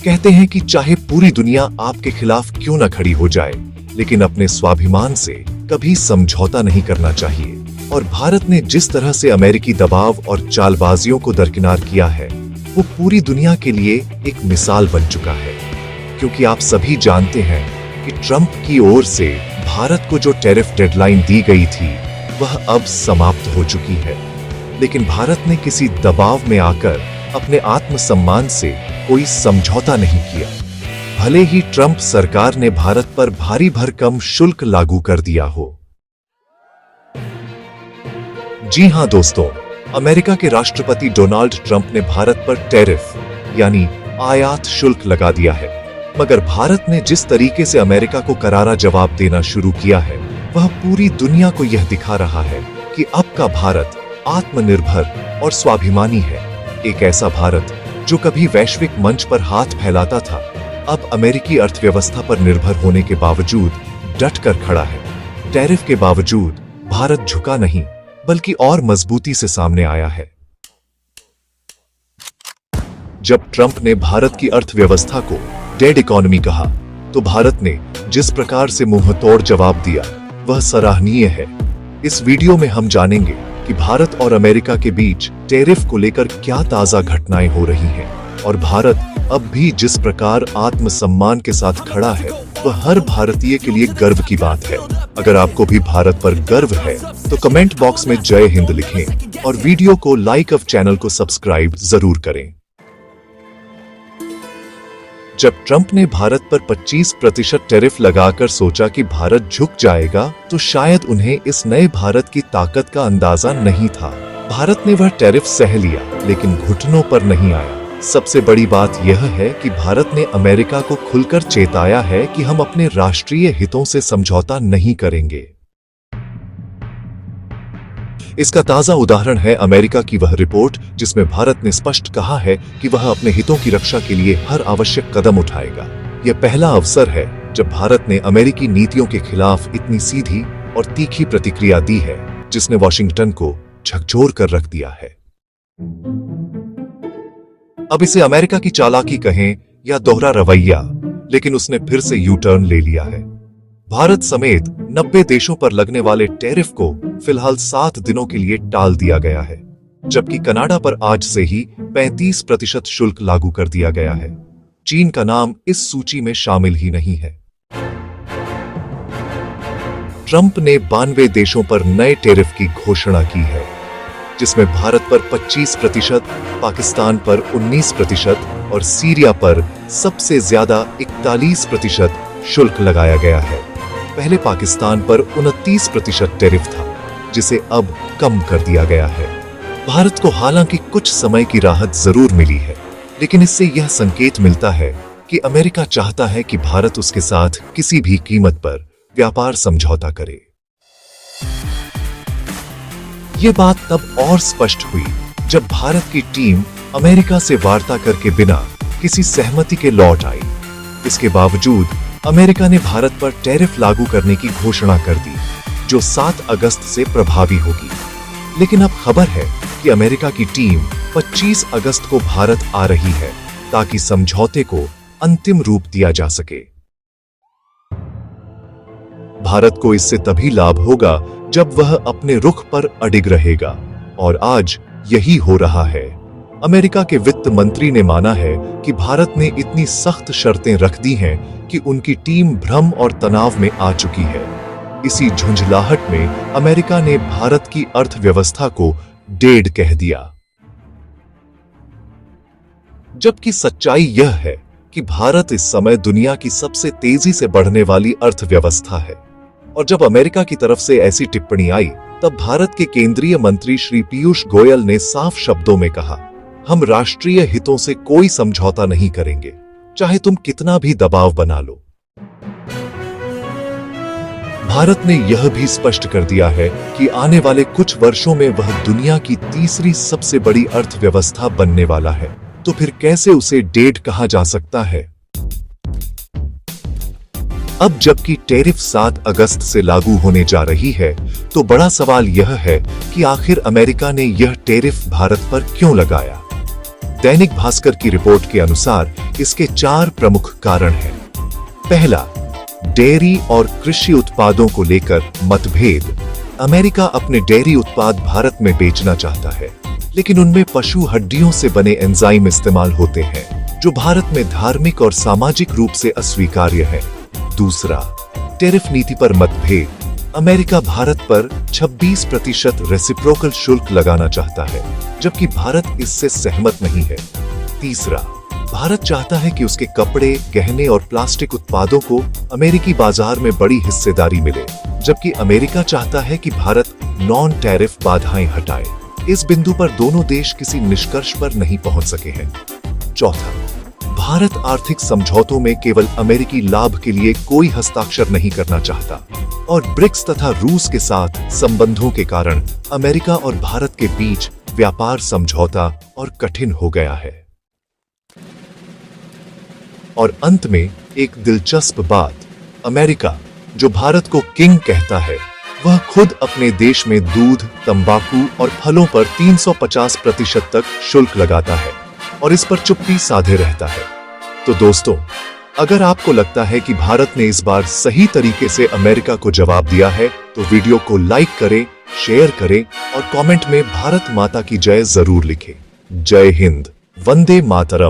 कहते हैं कि चाहे पूरी दुनिया आपके खिलाफ क्यों न खड़ी हो जाए, लेकिन अपने स्वाभिमान से कभी समझौता नहीं करना चाहिए। और भारत ने जिस तरह से अमेरिकी दबाव और चालबाजियों को दरकिनार किया है, वो पूरी दुनिया के लिए एक मिसाल बन चुका है। क्योंकि आप सभी जानते हैं कि ट्रंप की ओर से भारत को जो टैरिफ डेडलाइन दी गई थी, वह अब समाप्त हो चुकी है। लेकिन भारत ने किसी दबाव में आकर अपने आत्मसम्मान से कोई समझौता नहीं किया। भले ही ट्रंप सरकार ने भारत पर भारी भरकम शुल्क लागू कर दिया हो। जी हां दोस्तों, अमेरिका के राष्ट्रपति डोनाल्ड ट्रंप ने भारत पर टैरिफ यानी आयात शुल्क लगा दिया है। मगर भारत ने जिस तरीके से अमेरिका को करारा जवाब देना शुरू किया है, वह पूरी दुनिया को यह दिखा रहा है कि अब का भारत आत्मनिर्भर और स्वाभिमानी है। एक ऐसा भारत जो कभी वैश्विक मंच पर हाथ फैलाता था, अब अमेरिकी अर्थव्यवस्था पर निर्भर होने के बावजूद डट कर खड़ा है। टैरिफ के बावजूद भारत झुका नहीं, बल्कि और मजबूती से सामने आया है। जब ट्रंप ने भारत की अर्थव्यवस्था को डेड इकोनॉमी कहा, तो भारत ने जिस प्रकार से मुंहतोड़ जवाब दिया, वह सराहनीय है। इस वीडियो में हम जानेंगे कि भारत और अमेरिका के बीच टैरिफ को लेकर क्या ताजा घटनाएं हो रही हैं, और भारत अब भी जिस प्रकार आत्मसम्मान के साथ खड़ा है, वह हर भारतीय के लिए गर्व की बात है। अगर आपको भी भारत पर गर्व है, तो कमेंट बॉक्स में जय हिंद लिखें और वीडियो को लाइक और चैनल को सब्सक्राइब जरूर करें। जब ट्रंप ने भारत पर 25% टैरिफ लगाकर सोचा कि भारत झुक जाएगा, तो शायद उन्हें इस नए भारत की ताकत का अंदाजा नहीं था। भारत ने वह टैरिफ सह लिया, लेकिन घुटनों पर नहीं आया। सबसे बड़ी बात यह है कि भारत ने अमेरिका को खुलकर चेताया है कि हम अपने राष्ट्रीय हितों से समझौता नहीं करेंगे। इसका ताजा उदाहरण है अमेरिका की वह रिपोर्ट, जिसमें भारत ने स्पष्ट कहा है कि वह अपने हितों की रक्षा के लिए हर आवश्यक कदम उठाएगा। यह पहला अवसर है जब भारत ने अमेरिकी नीतियों के खिलाफ इतनी सीधी और तीखी प्रतिक्रिया दी है, जिसने वॉशिंगटन को झकझोर कर रख दिया है। अब इसे अमेरिका की चालाकी कहें या दोहरा रवैया, लेकिन उसने फिर से यू टर्न ले लिया है। भारत समेत 90 देशों पर लगने वाले टैरिफ को फिलहाल 7 दिनों के लिए टाल दिया गया है, जबकि कनाडा पर आज से ही 35% शुल्क लागू कर दिया गया है। चीन का नाम इस सूची में शामिल ही नहीं है। ट्रंप ने 92 देशों पर नए टैरिफ की घोषणा की है, जिसमें भारत पर 25%, पाकिस्तान पर 19% और सीरिया पर सबसे ज्यादा 41% शुल्क लगाया गया है। पहले पाकिस्तान पर 29% टैरिफ था, जिसे अब कम कर दिया गया है। भारत को हालांकि कुछ समय की राहत जरूर मिली है, लेकिन इससे यह संकेत मिलता है कि अमेरिका चाहता है कि भारत उसके साथ किसी भी कीमत पर व्यापार समझौता करे। ये बात तब और स्पष्ट हुई जब भारत की टीम अमेरिका से वार्ता करके बिना किसी सहमति के लौट आई। इसके बावजूद अमेरिका ने भारत पर टैरिफ लागू करने की घोषणा कर दी, जो 7 अगस्त से प्रभावी होगी। लेकिन अब खबर है कि अमेरिका की टीम 25 अगस्त को भारत आ रही है, ताकि समझौते को अंतिम रूप दिया जा सके। भारत को इससे तभी लाभ होगा जब वह अपने रुख पर अडिग रहेगा, और आज यही हो रहा है। अमेरिका के वित्त मंत्री ने माना है कि भारत ने इतनी सख्त शर्तें रख दी हैं कि उनकी टीम भ्रम और तनाव में आ चुकी है। इसी झुंझलाहट में अमेरिका ने भारत की अर्थव्यवस्था को डेड कह दिया, जबकि सच्चाई यह है कि भारत इस समय दुनिया की सबसे तेजी से बढ़ने वाली अर्थव्यवस्था है। और जब अमेरिका की तरफ से ऐसी टिप्पणी आई, तब भारत के केंद्रीय मंत्री श्री पीयूष गोयल ने साफ शब्दों में कहा, हम राष्ट्रीय हितों से कोई समझौता नहीं करेंगे, चाहे तुम कितना भी दबाव बना लो। भारत ने यह भी स्पष्ट कर दिया है कि आने वाले कुछ वर्षों में वह दुनिया की तीसरी सबसे बड़ी अर्थव्यवस्था बनने वाला है। तो फिर कैसे उसे डेड कहा जा सकता है? अब जबकि टैरिफ 7 अगस्त से लागू होने जा रही है, तो बड़ा सवाल यह है कि आखिर अमेरिका ने यह टैरिफ भारत पर क्यों लगाया? दैनिक भास्कर की रिपोर्ट के अनुसार इसके 4 प्रमुख कारण हैं। पहला, डेयरी और कृषि उत्पादों को लेकर मतभेद। अमेरिका अपने डेयरी उत्पाद भारत में बेचना चाहता है, लेकिन उनमें पशु हड्डियों से बने एंजाइम इस्तेमाल होते हैं, जो भारत में धार्मिक और सामाजिक रूप से अस्वीकार्य है। दूसरा, टैरिफ नीति पर मतभेद। अमेरिका भारत पर 26% रेसिप्रोकल शुल्क लगाना चाहता है, जबकि भारत इससे सहमत नहीं है। तीसरा, भारत चाहता है कि उसके कपड़े, गहने और प्लास्टिक उत्पादों को अमेरिकी बाजार में बड़ी हिस्सेदारी मिले, जबकि अमेरिका चाहता है कि भारत नॉन टैरिफ बाधाएं हटाए। इस बिंदु पर दोनों देश किसी निष्कर्ष पर नहीं पहुंच सके हैं। चौथा, भारत आर्थिक समझौतों में केवल अमेरिकी लाभ के लिए कोई हस्ताक्षर नहीं करना चाहता, और ब्रिक्स तथा रूस के साथ संबंधों के कारण अमेरिका और भारत के बीच व्यापार समझौता और कठिन हो गया है। और अंत में एक दिलचस्प बात, अमेरिका जो भारत को किंग कहता है, वह खुद अपने देश में दूध, तंबाकू और फलों पर 350% तक शुल्क लगाता है और इस पर चुप्पी साधे रहता है। तो दोस्तों, अगर आपको लगता है कि भारत ने इस बार सही तरीके से अमेरिका को जवाब दिया है, तो वीडियो को लाइक करें, शेयर करें और कमेंट में भारत माता की जय जरूर लिखें। जय हिंद, वंदे मातरम।